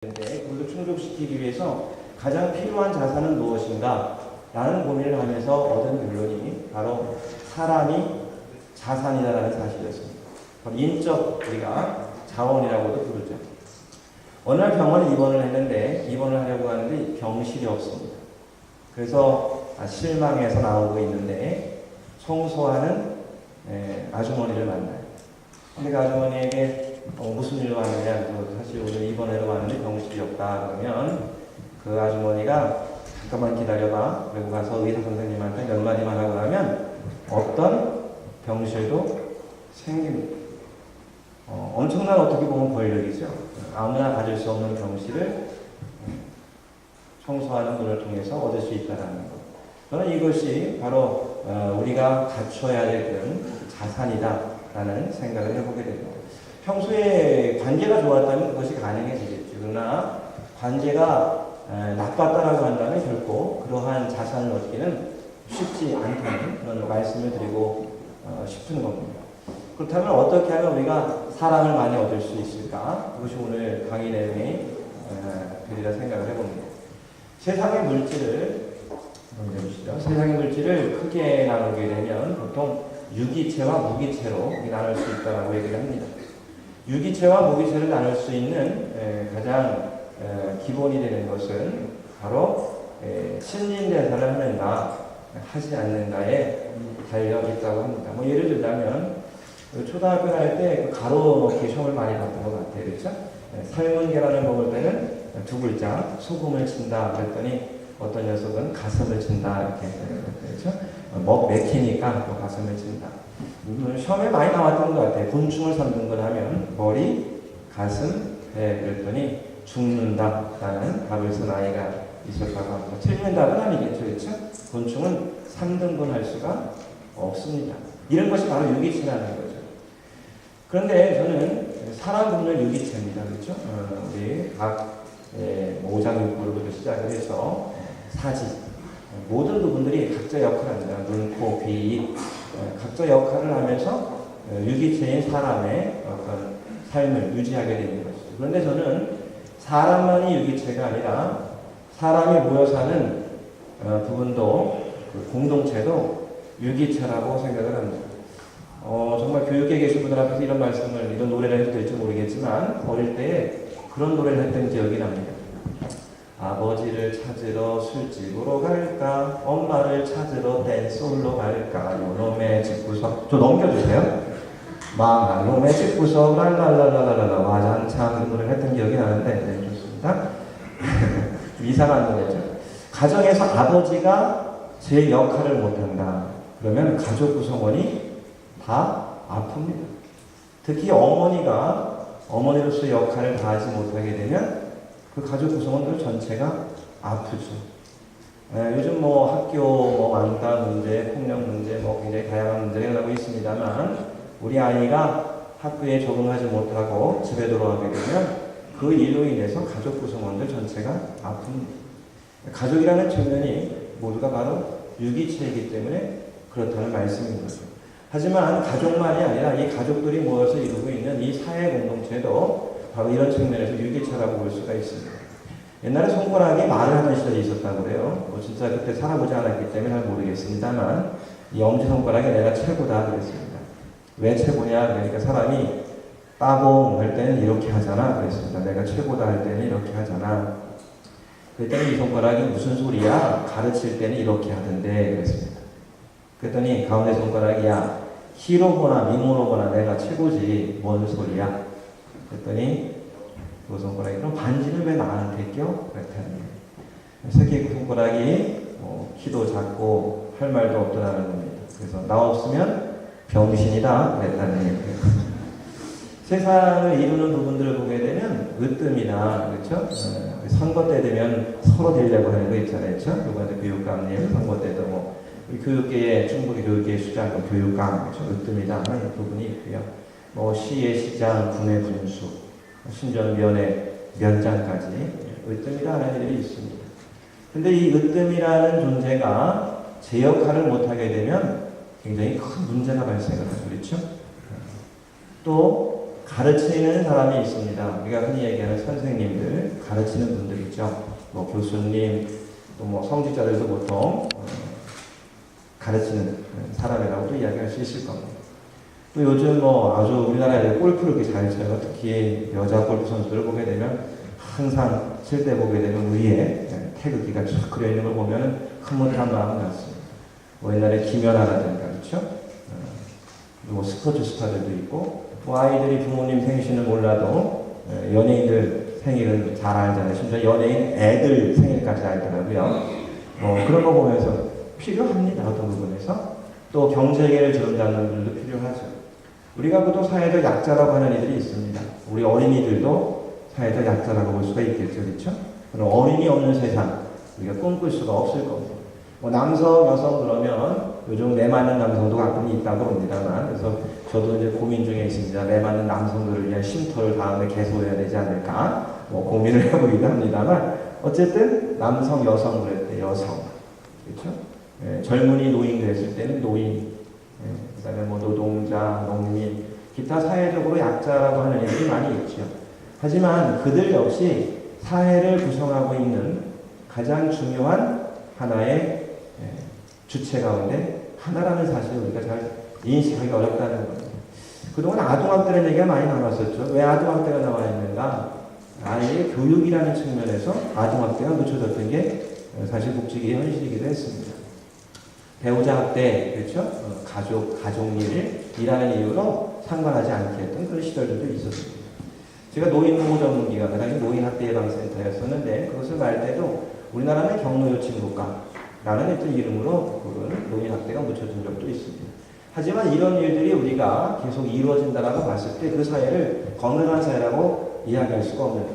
그걸 충족시키기 위해서 가장 필요한 자산은 무엇인가? 라는 고민을 하면서 얻은 결론이 바로 사람이 자산이다라는 사실이었습니다. 인적 우리가 자원이라고도 부르죠. 어느 날 병원에 입원을 했는데 입원을 하려고 하는데 병실이 없습니다. 그래서 실망해서 나오고 있는데 청소하는 아주머니를 만나요. 근데 그 아주머니에게 무슨 일로 왔느냐, 사실 오늘 입원하러 왔는데 병실이 없다 그러면 그 아주머니가 잠깐만 기다려봐. 그리고 가서 의사 선생님한테 몇 마디만 하고 나면 어떤 병실도 생깁니다. 엄청난 어떻게 보면 권력이죠. 아무나 가질 수 없는 병실을 청소하는 분을 통해서 얻을 수 있다는 것. 저는 이것이 바로 우리가 갖춰야 될 자산이다라는 생각을 해보게 됩니다. 평소에 관계가 좋았다면 그것이 가능해지겠죠. 그러나 관계가 나빴다라고 한다면 결코 그러한 자산을 얻기는 쉽지 않다는 그런 말씀을 드리고 싶은 겁니다. 그렇다면 어떻게 하면 우리가 사람을 많이 얻을 수 있을까? 그것이 오늘 강의 내용이 되리라 생각을 해봅니다. 세상의 물질을 세상의 물질을 크게 나누게 되면 보통 유기체와 무기체로 나눌 수 있다고 얘기를 합니다. 유기체와 무기체를 나눌 수 있는 가장 기본이 되는 것은 바로 신진대사를 하는가 하지 않는가에 달려 있다고 합니다. 예를 들자면 초등학교 할 때 가로 넣기 시험을 많이 봤던 것 같아요. 그렇죠? 삶은 계란을 먹을 때는 두 글자 소금을 친다 그랬더니 어떤 녀석은 가슴을 친다 이렇게 그렇죠? 먹 맥히니까 또 가슴을 친다. 시험에 많이 나왔던 것 같아요. 곤충을 3등분 하면 머리, 가슴, 배 그랬더니 죽는다라는 답을 쓴 아이가 있었다고 합니다. 틀린 답은 아니겠죠. 그렇죠? 곤충은 3등분 할 수가 없습니다. 이런 것이 바로 유기체라는 거죠. 그런데 저는 사람 굶는 유기체입니다. 그렇죠? 우리 각 오장육부로부터 시작을 해서 사지 모든 부분들이 각자 역할을 합니다. 눈, 코, 귀, 입 각자 역할을 하면서 유기체인 사람의 어떤 삶을 유지하게 되는 것이죠. 그런데 저는 사람만이 유기체가 아니라 사람이 모여 사는 부분도 공동체도 유기체라고 생각을 합니다. 정말 교육에 계신 분들 앞에서 이런 말씀을, 이런 노래를 해도 될지 모르겠지만 어릴 때 그런 노래를 했던 기억이 납니다. 아버지를 찾으러 술집으로 갈까? 엄마를 찾으러 댄스홀로 갈까? 요놈의 집구석 좀 넘겨주세요. 망할 놈의 집구석 랄랄랄랄랄라 와장창 그 노래를 했던 기억이 나는데 네, 좋습니다. 이상한 노래죠. 가정에서 아버지가 제 역할을 못한다. 그러면 가족 구성원이 다 아픕니다. 특히 어머니가 어머니로서의 역할을 다하지 못하게 되면 그 가족 구성원들 전체가 아프죠. 요즘 학교 왕따 문제, 폭력 문제, 굉장히 다양한 문제가 일어나고 있습니다만 우리 아이가 학교에 적응하지 못하고 집에 돌아가게 되면 그 일로 인해서 가족 구성원들 전체가 아픕니다. 가족이라는 측면이 모두가 바로 유기체이기 때문에 그렇다는 말씀인 거죠. 하지만 가족만이 아니라 이 가족들이 모여서 이루고 있는 이 사회 공동체도 바로 이런 측면에서 유기체라고 볼 수가 있습니다. 옛날에 손가락이 말을 하는 시절이 있었다고 그래요. 진짜 그때 살아보지 않았기 때문에 잘 모르겠습니다만 이 엄지손가락이 내가 최고다 그랬습니다. 왜 최고냐? 그러니까 사람이 따봉 할 때는 이렇게 하잖아 그랬습니다. 내가 최고다 할 때는 이렇게 하잖아. 그랬더니 이 손가락이 무슨 소리야? 가르칠 때는 이렇게 하던데 그랬습니다. 그랬더니 가운데 손가락이 야 히로거나 미모로거나 내가 최고지 뭔 소리야? 그랬더니 그 손가락이 그럼 반지는 왜 나한테 껴? 그랬다는 거예요. 새끼 그 손가락이 키도 작고 할 말도 없더라는 겁니다. 그래서 나 없으면 병신이다 그랬다는 얘기예요. 세상을 이루는 부분들을 보게 되면 으뜸이나 그렇죠? 선거 때 되면 서로 되려고 하는 거 있잖아요. 그렇죠? 이번에 교육감님 선거 때도 우리 교육계의 충북의 교육계의 수장 교육감 그렇죠? 으뜸이다 하는 부분이 있고요. 시의 시장, 군의 군수, 심지어는 면의 면장까지 으뜸이다 하는 일이 있습니다. 그런데 이 으뜸이라는 존재가 제 역할을 못하게 되면 굉장히 큰 문제가 발생을 하죠. 그렇죠? 또 가르치는 사람이 있습니다. 우리가 흔히 얘기하는 선생님들, 가르치는 분들 있죠. 뭐 교수님, 또 뭐 성직자들도 보통 가르치는 사람이라고도 이야기할 수 있을 겁니다. 또 요즘 뭐 아주 우리나라 애들 골프를 이렇게 잘 쳐요. 특히 여자 골프 선수들을 보게 되면 항상 칠 때 보게 되면 위에 태극기가 쫙 그려 있는 걸 보면 흐뭇한 마음이 났습니다. 뭐 옛날에 김연아라든가 그렇죠? 뭐 스포츠 스타들도 있고 뭐 아이들이 부모님 생신을 몰라도 연예인들 생일은 잘 알잖아요. 심지어 연예인 애들 생일까지 알더라고요. 그런 거 보면서 필요합니다. 어떤 부분에서. 또 경제계를 주름잡는 분들도 필요하죠. 우리가 보통 사회적 약자라고 하는 이들이 있습니다. 우리 어린이들도 사회적 약자라고 볼 수가 있겠죠. 그렇죠? 그럼 어린이 없는 세상 우리가 꿈꿀 수가 없을 겁니다. 뭐 남성, 여성 그러면 요즘 내 맞는 남성도 가끔 있다고 봅니다만 그래서 저도 이제 고민 중에 있습니다. 내 맞는 남성들을 위한 쉼터를 다음에 개소해야 되지 않을까 고민을 해보기도 합니다만 어쨌든 남성, 여성 그럴 때 여성 그렇죠? 젊은이 노인 그랬을 때는 노인 그 다음에 뭐 노동자, 농민 기타 사회적으로 약자라고 하는 애들이 많이 있죠. 하지만 그들 역시 사회를 구성하고 있는 가장 중요한 하나의 주체 가운데 하나라는 사실을 우리가 잘 인식하기 어렵다는 겁니다. 그동안 아동학대라는 얘기가 많이 나왔었죠. 왜 아동학대가 나와 있는가? 아이의 교육이라는 측면에서 아동학대가 놓쳐졌던 게 사실 국제계의 현실이기도 했습니다. 배우자 학대, 그렇죠? 가족일이라는 이유로 상관하지 않게 했던 그런 시절들도 있었습니다. 제가 노인보호 전문기관은 노인학대예방센터였었는데 그것을 말 때도 우리나라는 경로요친국가라는 어떤 이름으로 그런 노인학대가 묻혀진 적도 있습니다. 하지만 이런 일들이 우리가 계속 이루어진다라고 봤을 때 그 사회를 건강한 사회라고 이야기할 수가 없는